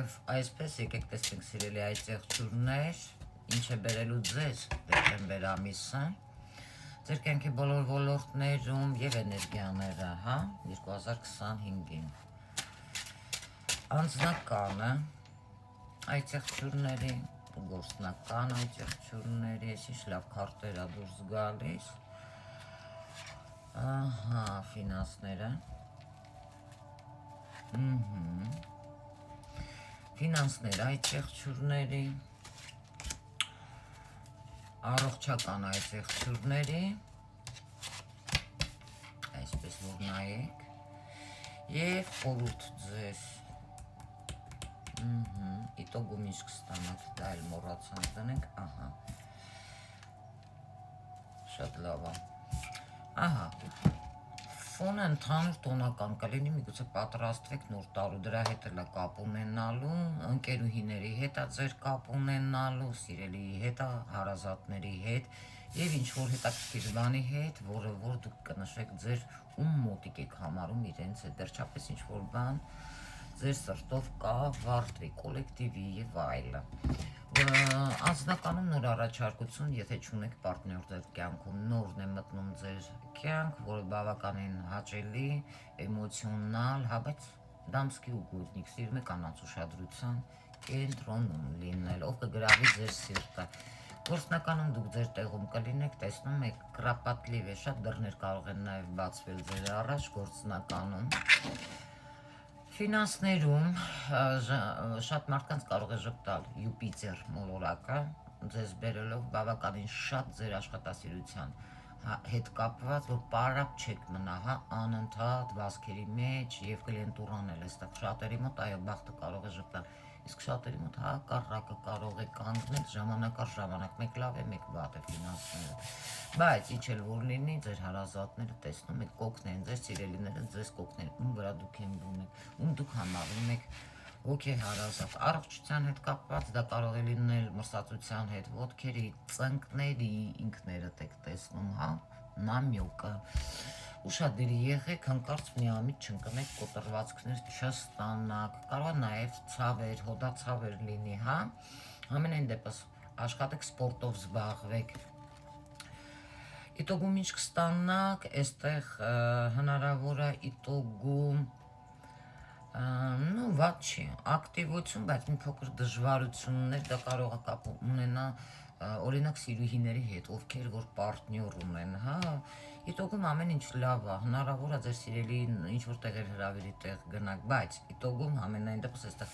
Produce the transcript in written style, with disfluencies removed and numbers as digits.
Եվ այսպես եկեք տեսնենք սիրելի այստեղ ջուրներ, ինչ է բերելու ձեզ դեկտեմբեր ամիսը, ձեր կյանքի բոլոր ոլորտներում եւ էներգիաները, հա, 2025-ին։ Անձնականը այստեղ ջուրների, գործնական այստեղ ջուրների, ես լավ քարտեր ա դուրս գալիս։ Ահա, ֆինանսները։ Ֆինանսները այստեղ ջուրների, առողջական այստեղ ջուրների, այսպես որ նայեք, եւ խորհուրդ ձեզ։ Իտոգում ինչ կստանաք, դա էլ մոռացանք դնենք, ահա։ Շատ լավ է։ Ահա, ֆոնը ընդհանուր տոնական կլինի, միգուցե պատրաստվեք նոր տարու, դրա հետ էլ կապ ունենալու, ընկերուհիների հետ է ձեր կապ ունենալու, սիրելիի հետ է, հարազատների հետ եւ ինչ որ հետաքրքիր բանի հետ, որը որ դուք կնշեք ձեր ում մոտիկ եք համարում իրենց հետ, վերջապես ինչ որ բան ձեր սրտով կավարտվի, կոլեկտիվի եւ այլը։ Անձնականում նոր առաջարկություն, եթե չունեք պարտներ ձեր կյանքում, նորն է մտնում ձեր կյանք, որը բավականին հաճելի, էմոցիոնալ, հա, բայց դամսկի ու գույնիկ, սիրում եք կանանց ուշադրության կենտրոնում լինել, ով կգրավի ձեր սիրտը։ Գործնականում դուք ձեր տեղում կլինեք, տեսնում եք, կրապատլիվ է, շատ դռներ կարող են նաև բացվել ձեր առաջ գործնականում։ Ֆինանսներում շատ մարդկանց կարող է ժպտալ Յուպիտեր մոլորակը, ձեզ բերելով բավականին շատ ձեր աշխատասիրության հետ կապված, որ պարապ չեք մնա, հա, անընդհատ վազքերի մեջ եւ կլիենտուրան էլ այստեղ շատերի մոտ այո բախտը կարող է ժպտալ, իսկ շատերի մոտ հակառակը կարող է կանգնել ժամանակ առ ժամանակ, մեկ լավ է, մեկ վատ է ֆինանսները, բայց ինչ էլ որ լինի, ձեր հարազատները տեսնում եք, կօգնեն ձեզ, սիրելիները ձեզ կօգնեն, ում վրա դուք եք, ում դուք համարում եք հոգի հարազատ, առողջության հետ կապված, դա կարող է լինել մրսածության հետ, ոտքերի, ծնկների, ինքներդ եք տեսնում, հա, նամյոկը, ուշադիր եղեք, հանկարծ միամիտ չընկնեք, կոտրվածքներ չստանաք, կարող է նաև ցավեր, հոդացավեր լինի, հա, ամենայն դեպս աշխատեք, սպորտով զբաղվեք։ Իտոգում ինչ կստանաք, այստեղ հնարավոր է իտոգում նու վատ չի, ակտիվություն, բայց մի փոքր դժվարություններ, դա կարող է կապ ունենա օրինակ սիրուհիների հետ, ովքեր որ պարտներ ունեն, հա, իտոգում ամեն ինչ լավ է, հնարավոր է ձեր սիրելին ինչ որ տեղեր հրավերի տեղ գնաք, բայց իտոգում ամենայն դեպս այստեղ